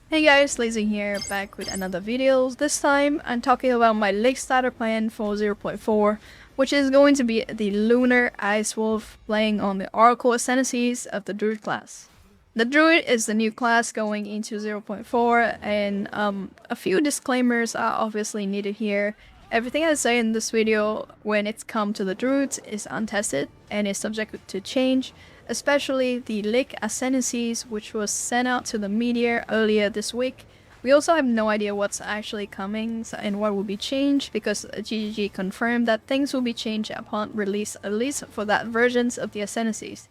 Hey guys, Lazy here, back with another video. This time, I'm talking about my lake starter plan for 0.4, which is going to be the Lunar Ice Wolf playing on the Oracle Ascendancies of the Druid class. The Druid is the new class going into 0.4, and a few disclaimers are obviously needed here. Everything I say in this video when it's come to the Druids is untested and is subject to change, especially the Lake Ascendancies, which was sent out to the media earlier this week. We also have no idea what's actually coming and what will be changed, because GGG confirmed that things will be changed upon release, at least for that versions of the Ascendancies.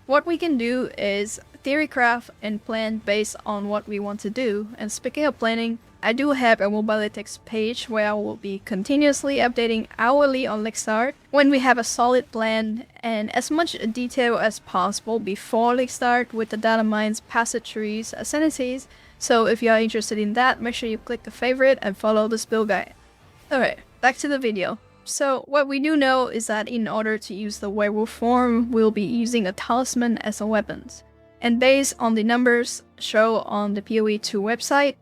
What we can do is theorycraft and plan based on what we want to do. And speaking of planning, I do have a Mobalytics page where I will be continuously updating hourly on Lake Start when we have a solid plan and as much detail as possible before Lake Start with the data mines, passage trees, ascendancies. So if you are interested in that, make sure you click the favorite and follow this build guide. Alright, back to the video. So what we do know is that in order to use the werewolf form, we'll be using a talisman as a weapon. And based on the numbers shown on the PoE 2 website,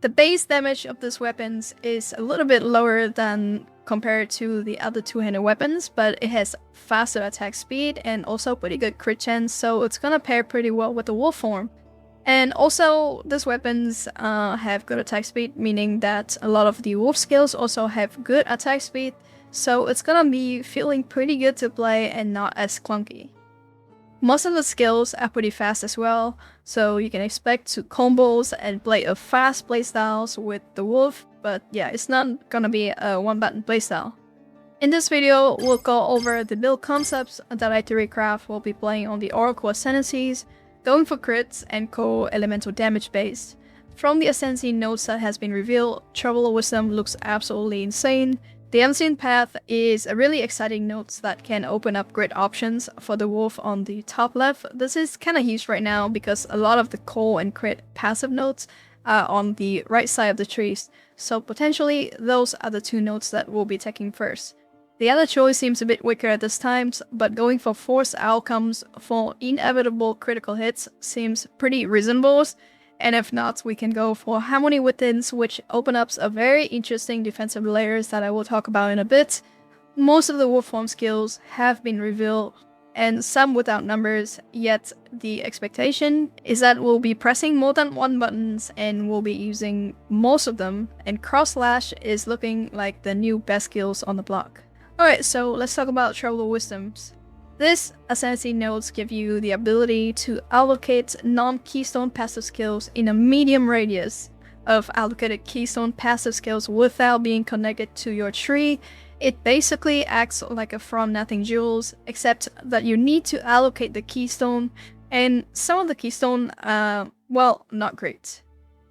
the base damage of these weapons is a little bit lower than compared to the other two-handed weapons, but it has faster attack speed and also pretty good crit chance, so it's gonna pair pretty well with the wolf form. And also, these weapons have good attack speed, meaning that a lot of the wolf skills also have good attack speed, so it's gonna be feeling pretty good to play and not as clunky. Most of the skills are pretty fast as well, so you can expect to combos and play a fast playstyles with the wolf, but yeah, it's not gonna be a one-button playstyle. In this video, we'll go over the build concepts that I theorycraft will be playing on the Oracle Ascendancies, going for crits and co-elemental damage based. From the Ascendancy notes that has been revealed, Trouble of Wisdom looks absolutely insane. The Unseen Path is a really exciting note that can open up great options for the wolf on the top left. This is kinda huge right now because a lot of the co and crit passive notes are on the right side of the trees, so potentially those are the two notes that we'll be taking first. The other choice seems a bit weaker at this time, but going for forced outcomes for inevitable critical hits seems pretty reasonable. And if not, we can go for Harmony Withins, which open up a very interesting defensive layers that I will talk about in a bit. Most of the wolf form skills have been revealed, and some without numbers, yet the expectation is that we'll be pressing more than one buttons and we'll be using most of them, and Cross Slash is looking like the new best skills on the block. Alright, so let's talk about Trouble of Wisdoms. This Ascendancy nodes give you the ability to allocate non-keystone passive skills in a medium radius of allocated keystone passive skills without being connected to your tree. It basically acts like a From Nothing Jewels, except that you need to allocate the keystone, and some of the keystone, well, not great.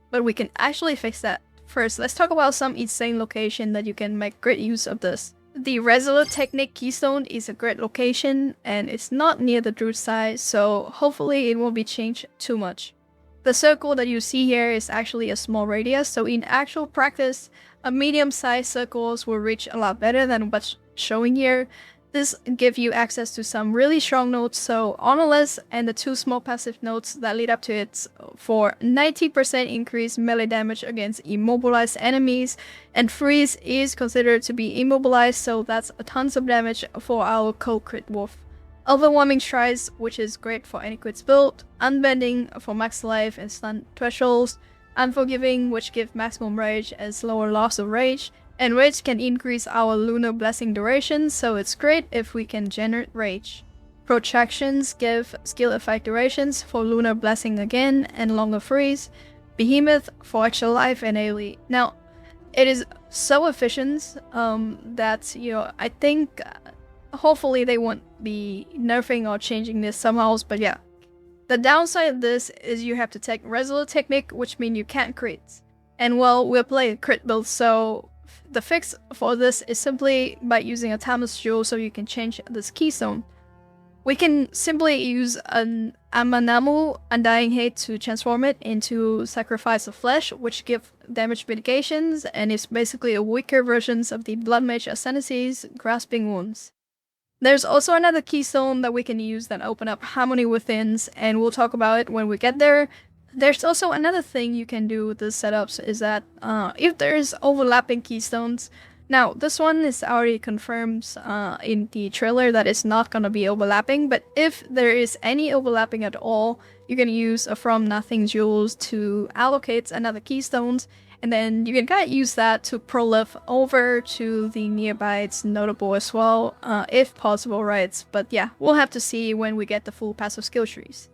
But we can actually fix that. First, let's talk about some insane location that you can make great use of this. The Resolute Technique Keystone is a great location, and it's not near the Druid side, so hopefully it won't be changed too much. The circle that you see here is actually a small radius, so in actual practice, a medium-sized circles will reach a lot better than what's showing here. This gives you access to some really strong nodes, so Honorless and the two small passive nodes that lead up to it for 90% increased melee damage against immobilized enemies, and Freeze is considered to be immobilized, so that's a tons of damage for our co-crit wolf. Overwhelming Strides, which is great for any crits build, Unbending for max life and stun thresholds, Unforgiving, which gives maximum rage and slower loss of rage, and Rage can increase our Lunar Blessing duration, so it's great if we can generate Rage. Protractions give skill effect durations for Lunar Blessing again and longer freeze. Behemoth for extra life and AoE. Now, it is so efficient that, I think hopefully they won't be nerfing or changing this somehow, but yeah. The downside of this is you have to take Resolute Technique, which means you can't crit. And well, we'll play a crit build, so the fix for this is simply by using a Timeless Jewel so you can change this keystone. We can simply use an Amanamu Undying Hate to transform it into Sacrifice of Flesh, which give damage mitigations and is basically a weaker version of the Blood Mage Ascendancy's Grasping Wounds. There's also another keystone that we can use that open up Harmony Withins, and we'll talk about it when we get there. There's also another thing you can do with the setups is that if there's overlapping keystones, now this one is already confirmed in the trailer that it's not gonna be overlapping, but if there is any overlapping at all, you can use a from nothing jewels to allocate another keystones, and then you can kind of use that to proliff over to the nearby. It's notable as well, if possible, right? But yeah, we'll have to see when we get the full passive skill trees.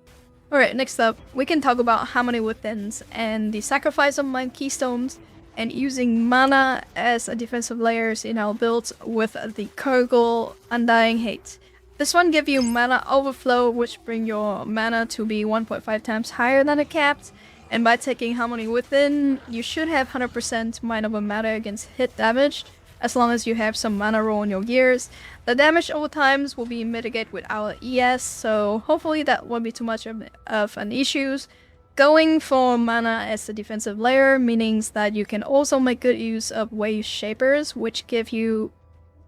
Alright, next up, we can talk about Harmony Withins and the sacrifice of my keystones and using mana as a defensive layers in our builds with the Kurgle Undying Hate. This one gives you mana overflow, which bring your mana to be 1.5 times higher than the capped, and by taking Harmony Within, you should have 100% Mind over Matter against hit damage, as long as you have some mana roll in your gears. The damage over times will be mitigated with our ES, so hopefully that won't be too much of an issue. Going for mana as a defensive layer means that you can also make good use of Wave Shapers, which give you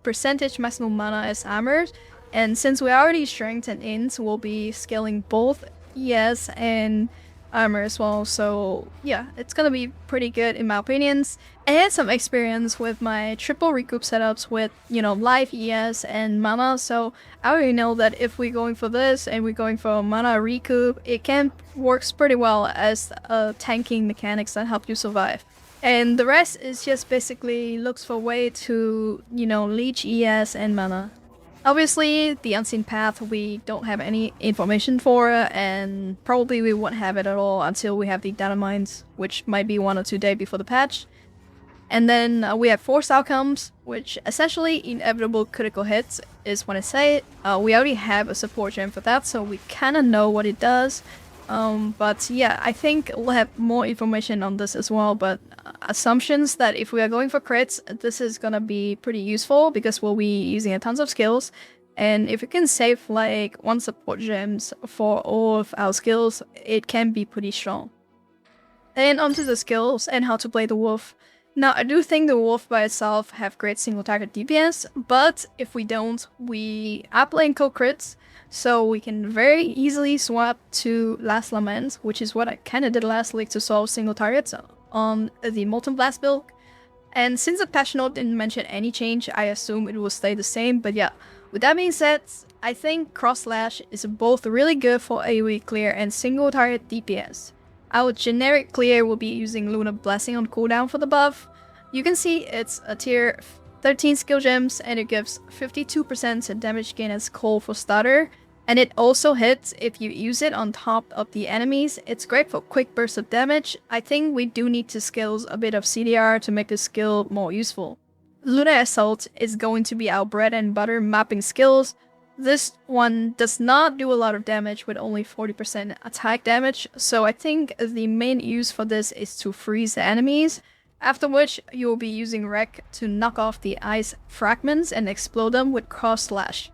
percentage maximum mana as armor. And since we already strengthened int, we'll be scaling both ES and armor as well, so yeah, it's gonna be pretty good in my opinions. I had some experience with my triple recoup setups with, you know, life ES and mana, so I already know that if we're going for this and we're going for mana recoup, it can works pretty well as tanking mechanics that help you survive. And the rest is just basically looks for a way to, you know, leech ES and mana. Obviously, the Unseen Path we don't have any information for, and probably we won't have it at all until we have the data mines, which might be 1 or 2 days before the patch. And then we have Force Outcomes, which essentially inevitable critical hits is when I say it. We already have a support gem for that, so we kind of know what it does. But yeah, I think we'll have more information on this as well, but assumptions that if we are going for crits, this is gonna be pretty useful because we'll be using a tons of skills, and if we can save like 1 support gems for all of our skills, it can be pretty strong. And onto the skills and how to play the wolf. Now, I do think the wolf by itself have great single target DPS, but if we don't, we are playing co-crits, so we can very easily swap to Last Lament, which is what I kind of did last week to solve single targets on the Molten Blast build. And since the patch note didn't mention any change, I assume it will stay the same, but yeah. With that being said, I think Cross Slash is both really good for AoE clear and single target DPS. Our generic clear will be using Lunar Blessing on cooldown for the buff. You can see it's a tier 13 skill gems and it gives 52% damage gain as cold for starter. And it also hits if you use it on top of the enemies. It's great for quick bursts of damage. I think we do need to scale a bit of CDR to make this skill more useful. Lunar Assault is going to be our bread and butter mapping skills. This one does not do a lot of damage with only 40% attack damage, so I think the main use for this is to freeze the enemies, after which you will be using Wreck to knock off the ice fragments and explode them with Cross Slash.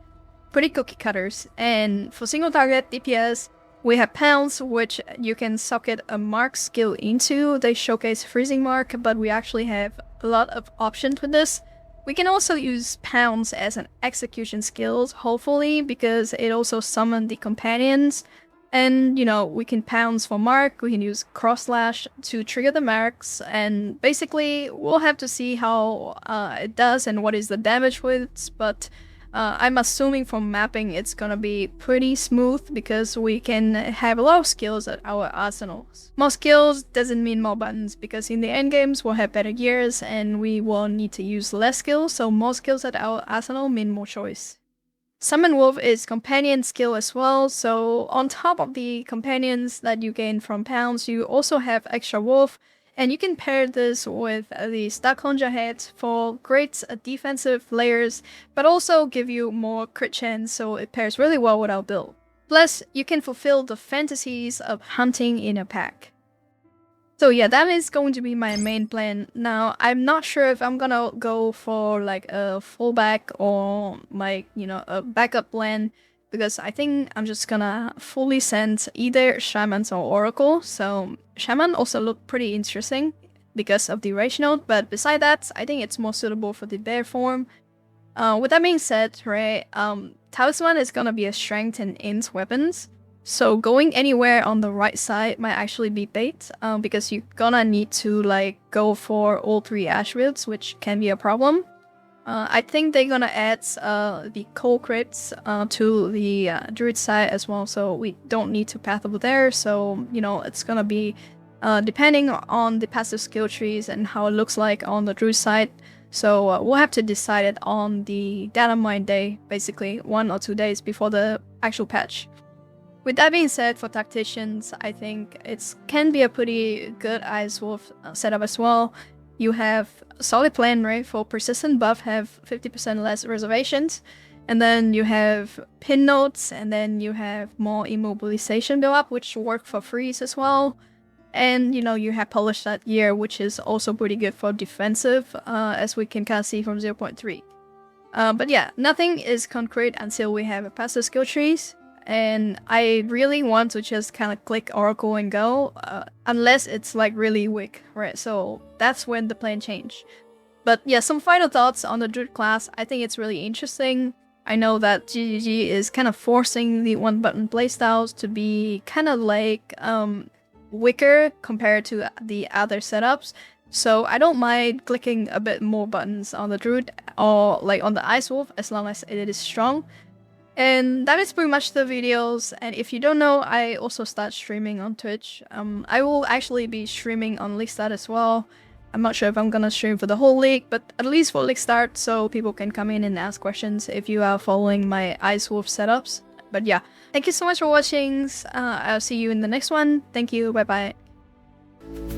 Pretty cookie cutters. And for single target DPS, we have Pounds, which you can socket a mark skill into. They showcase Freezing Mark, but we actually have a lot of options with this. We can also use Pounds as an execution skill, hopefully, because it also summons the companions. And, you know, we can Pounds for Mark, we can use Cross Slash to trigger the marks, and basically, we'll have to see how it does and what is the damage with, but I'm assuming from mapping it's gonna be pretty smooth because we can have a lot of skills at our arsenals. More skills doesn't mean more buttons, because in the endgames we'll have better gears and we will need to use less skills, so more skills at our arsenal mean more choice. Summon Wolf is companion skill as well, so on top of the companions that you gain from Pounds, you also have extra Wolf. And you can pair this with the Stark Conjure Head for great defensive layers, but also give you more crit chance, so it pairs really well with our build. Plus, you can fulfill the fantasies of hunting in a pack. So yeah, that is going to be my main plan. Now, I'm not sure if I'm gonna go for like a fullback or like, you know, a backup plan, because I think I'm just gonna fully send either Shamans or Oracle. So Shaman also look pretty interesting because of the Rage Note, but beside that, I think it's more suitable for the bear form. With that being said, right, Talisman is gonna be a strength and int weapons. So going anywhere on the right side might actually be bait, because you're gonna need to like go for all 3 attributes, which can be a problem. I think they're gonna add the coal crits to the Druid side as well, so we don't need to path over there. So, you know, it's gonna be depending on the passive skill trees and how it looks like on the Druid side. So we'll have to decide it on the data mine day, basically 1 or 2 days before the actual patch. With that being said, for tacticians, I think it can be a pretty good Ice Wolf setup as well. You have a solid plan, right? For persistent buff, have 50% less reservations. And then you have pin notes, and then you have more immobilization build up, which work for freeze as well. And, you know, you have Polish that year, which is also pretty good for defensive, as we can kind of see from 0.3. But yeah, nothing is concrete until we have a passive skill trees. And I really want to just kind of click Oracle and go, unless it's like really weak, right? So that's when the plan change. But yeah, some final thoughts on the Druid class. I think it's really interesting. I know that GGG is kind of forcing the one-button playstyles to be kind of like weaker compared to the other setups. So I don't mind clicking a bit more buttons on the Druid or like on the Ice Wolf as long as it is strong. And that is pretty much the videos. And if you don't know, I also start streaming on Twitch. I will actually be streaming on League Start as well. I'm not sure if I'm gonna stream for the whole league, but at least for League Start, so people can come in and ask questions if you are following my Ice Wolf setups. But yeah, thank you so much for watching. I'll see you in the next one. Thank you. Bye bye.